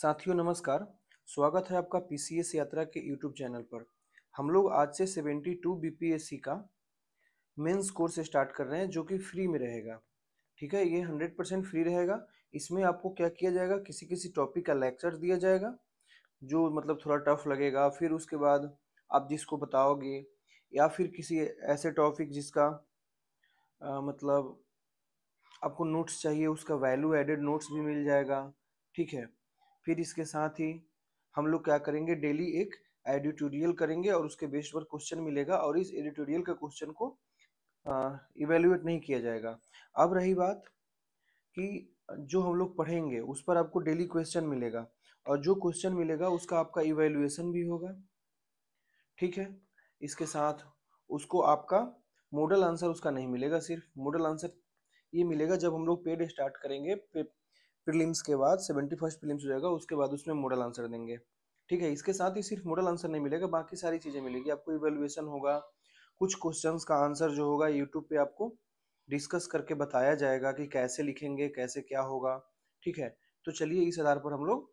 साथियों नमस्कार। स्वागत है आपका पीसीएस यात्रा के यूट्यूब चैनल पर। हम लोग आज से 72 बीपीएससी का मेंस कोर्स स्टार्ट कर रहे हैं जो कि फ्री में रहेगा। ठीक है, ये 100% फ्री रहेगा। इसमें आपको क्या किया जाएगा, किसी किसी टॉपिक का लेक्चर दिया जाएगा जो मतलब थोड़ा टफ लगेगा। फिर उसके बाद आप जिसको बताओगे, या फिर किसी ऐसे टॉपिक जिसका मतलब आपको नोट्स चाहिए, उसका वैल्यू एडेड नोट्स भी मिल जाएगा। ठीक है, फिर इसके साथ ही हम लोग क्या करेंगे, डेली एक एडिटोरियल करेंगे और उसके बेस पर क्वेश्चन मिलेगा और इस एडिटोरियल के क्वेश्चन को इवेल्युएट नहीं किया जाएगा। अब रही बात कि जो हम लोग पढ़ेंगे उस पर आपको डेली क्वेश्चन मिलेगा और जो क्वेश्चन मिलेगा उसका आपका इवेल्युएशन भी होगा। ठीक है, इसके साथ उसको आपका मॉडल आंसर उसका नहीं मिलेगा, सिर्फ मॉडल आंसर ये मिलेगा जब हम लोग पेड स्टार्ट करेंगे। प्रीलिम्स के बाद 71st प्रीलिम्स हो जाएगा, उसके बाद उसमें मॉडल आंसर देंगे। ठीक है, इसके साथ ही सिर्फ मॉडल आंसर नहीं मिलेगा, बाकी सारी चीज़ें मिलेगी आपको। इवेल्युएशन होगा, कुछ क्वेश्चंस का आंसर जो होगा यूट्यूब पे आपको डिस्कस करके बताया जाएगा कि कैसे लिखेंगे, कैसे क्या होगा। ठीक है, तो चलिए इस आधार पर हम लोग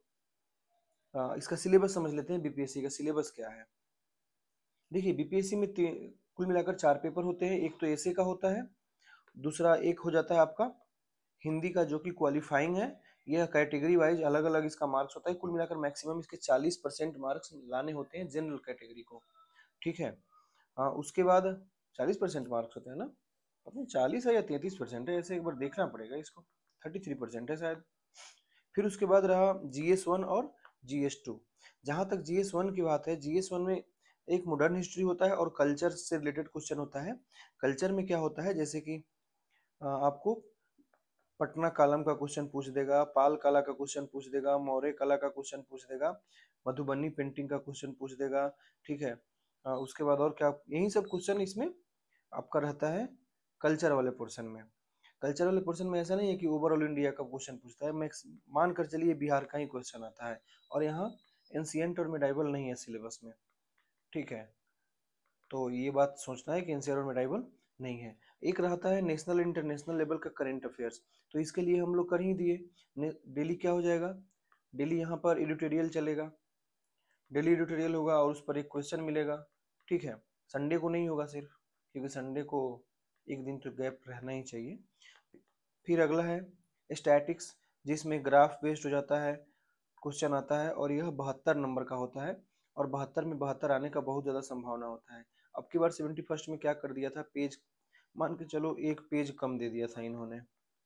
इसका सिलेबस समझ लेते हैं। बीपीएससी का सिलेबस क्या है। देखिए, बीपीएससी में कुल मिलाकर 4 पेपर होते हैं। एक तो एसए का होता है, दूसरा एक हो जाता है आपका हिंदी का जो कि क्वालिफाइंग है। यह कैटेगरी वाइज अलग अलग इसका मार्क्स होता है। कुल मिलाकर मैक्सिमम इसके 40% मार्क्स लाने होते हैं जनरल कैटेगरी को। ठीक है, हाँ उसके बाद 40% मार्क्स होते हैं ना, पता नहीं 40 है या 33% है, ऐसे एक बार देखना पड़ेगा इसको। 33% है शायद। फिर उसके बाद रहा GS1 और GS2। जहाँ तक GS1 की बात है, GS1 में एक मॉडर्न हिस्ट्री होता है और कल्चर से रिलेटेड क्वेश्चन होता है। कल्चर में क्या होता है, जैसे कि आपको पटना कालम का क्वेश्चन पूछ देगा, पाल कला का क्वेश्चन पूछ देगा, मौर्य कला का क्वेश्चन पूछ देगा, मधुबनी पेंटिंग का क्वेश्चन पूछ देगा। ठीक है, उसके बाद और क्या, यही सब क्वेश्चन इसमें आपका रहता है कल्चर वाले पोर्शन में। कल्चर वाले पोर्शन में ऐसा नहीं है कि ओवरऑल इंडिया का क्वेश्चन पूछता है, मैक्स मान कर चलिए बिहार का ही क्वेश्चन आता है, और यहाँ एंशिएंट और मेडाइवल नहीं है सिलेबस में। ठीक है, तो ये बात सोचना है कि एनसीआर और मेडाइवल नहीं है। एक रहता है नेशनल इंटरनेशनल लेवल का करंट अफेयर्स, तो इसके लिए हम लोग कर ही दिए। डेली क्या हो जाएगा, डेली यहाँ पर एडिटोरियल चलेगा। डेली एडिटोरियल होगा और उस पर एक क्वेश्चन मिलेगा। ठीक है, संडे को नहीं होगा सिर्फ, क्योंकि संडे को एक दिन तो गैप रहना ही चाहिए। फिर अगला है स्टैटिक्स, जिसमें ग्राफ बेस्ड हो जाता है, क्वेश्चन आता है और यह 72 नंबर का होता है और 72 में 72 आने का बहुत ज़्यादा संभावना होता है। अब की बार 71st में क्या कर दिया था, पेज मान के चलो एक पेज कम दे दिया था इन्होंने।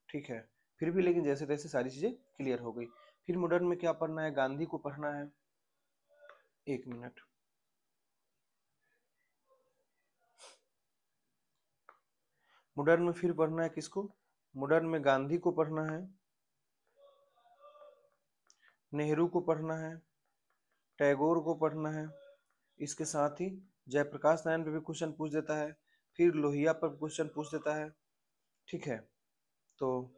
ठीक है, फिर भी लेकिन जैसे तैसे सारी चीज़ें क्लियर हो गई। फिर मॉडर्न में क्या पढ़ना है, गांधी को पढ़ना है। एक मिनट, मॉडर्न में फिर पढ़ना है किसको, मॉडर्न में गांधी को पढ़ना है, नेहरू को पढ़ना है, टैगोर को पढ़ना है। इसके साथ ही जयप्रकाश नारायण पे भी क्वेश्चन पूछ देता है, फिर लोहिया पर क्वेश्चन पूछ देता है। ठीक है, तो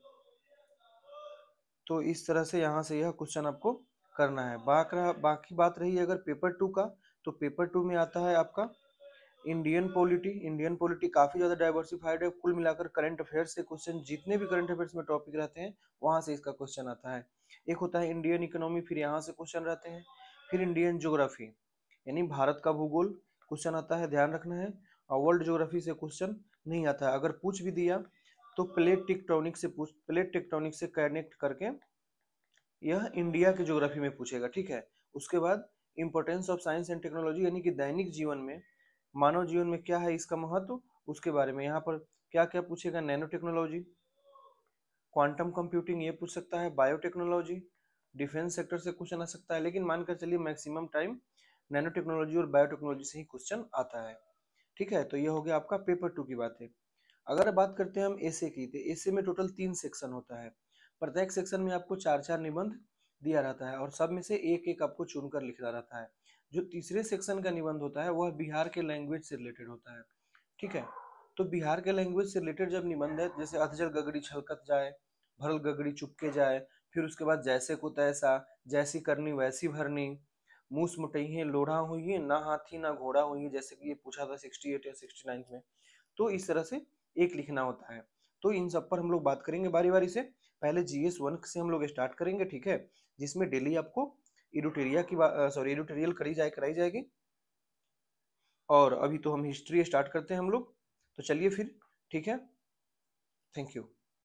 इस तरह से यहाँ से यह क्वेश्चन आपको करना है। बाकी बात रही अगर पेपर 2 का, तो पेपर 2 में आता है आपका इंडियन पॉलिटी। इंडियन पॉलिटी काफी ज्यादा डाइवर्सिफाइड है। कुल मिलाकर करंट अफेयर्स से क्वेश्चन, जितने भी करंट अफेयर्स में टॉपिक रहते हैं वहां से इसका क्वेश्चन आता है। एक होता है इंडियन इकोनॉमी, फिर यहाँ से क्वेश्चन रहते हैं। फिर इंडियन ज्योग्राफी, यानी भारत का भूगोल क्वेश्चन आता है, ध्यान रखना है। और वर्ल्ड ज्योग्राफी से क्वेश्चन नहीं आता है, अगर पूछ भी दिया तो प्लेट टेक्टोनिक से कनेक्ट करके यह इंडिया के ज्योग्राफी में पूछेगा। ठीक है, उसके बाद importance of science and technology, यानी कि दैनिक जीवन में, मानव जीवन में क्या है इसका महत्व, उसके बारे में यहाँ पर क्या क्या पूछेगा, नैनो टेक्नोलॉजी, क्वांटम कंप्यूटिंग ये पूछ सकता है, बायोटेक्नोलॉजी, डिफेंस सेक्टर से क्वेश्चन आ सकता है। लेकिन मानकर चलिए मैक्सिमम टाइम नैनो टेक्नोलॉजी और बायोटेक्नोलॉजी से ही क्वेश्चन आता है। ठीक है, तो ये हो गया आपका पेपर 2 की बात है। अगर बात करते हैं हम एसे की, तो एसे में टोटल 3 सेक्शन होता है। प्रत्येक सेक्शन में आपको 4-4 निबंध दिया रहता है और सब में से एक एक आपको चुनकर लिखना रहता है। जो तीसरे सेक्शन का निबंध होता है वह बिहार के लैंग्वेज से रिलेटेड होता है। ठीक है, तो बिहार के लैंग्वेज से रिलेटेड जब निबंध है, जैसे अधजल गगड़ी छलकत जाए, भरल गगड़ी चुपके जाए, फिर उसके बाद जैसे को तैसा, जैसी करनी वैसी भरनी, मूस मुटैहे लोढ़ा हुई ना हाथी ना घोड़ा हुई, जैसे कि ये पूछा था 68 या 69 में। तो इस तरह से एक लिखना होता है। तो इन सब पर हम लोग बात करेंगे बारी बारी से। पहले जीएस 1 से हम लोग स्टार्ट करेंगे, ठीक है, जिसमें डेली आपको एडिटोरियल कराई जाएगी। और अभी तो हम हिस्ट्री स्टार्ट करते हैं हम लोग, तो चलिए फिर, ठीक है, थैंक यू।